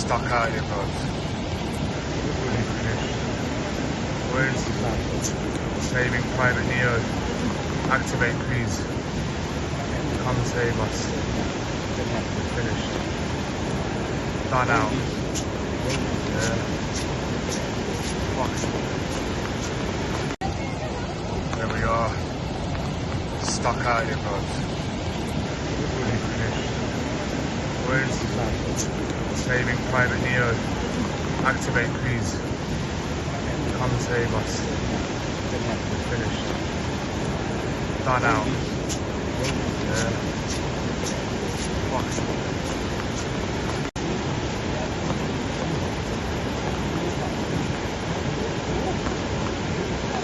stuck out here, bro. Fully finished. Where's saving Private Neo? Activate, please. Come save us. Finished. Done out. Yeah. Fuck. There we are. Stuck out here, bro. Fully finished. Where's saving Private Neo? Activate, please. Come save us. Finished. Done out. Yeah. Fuck.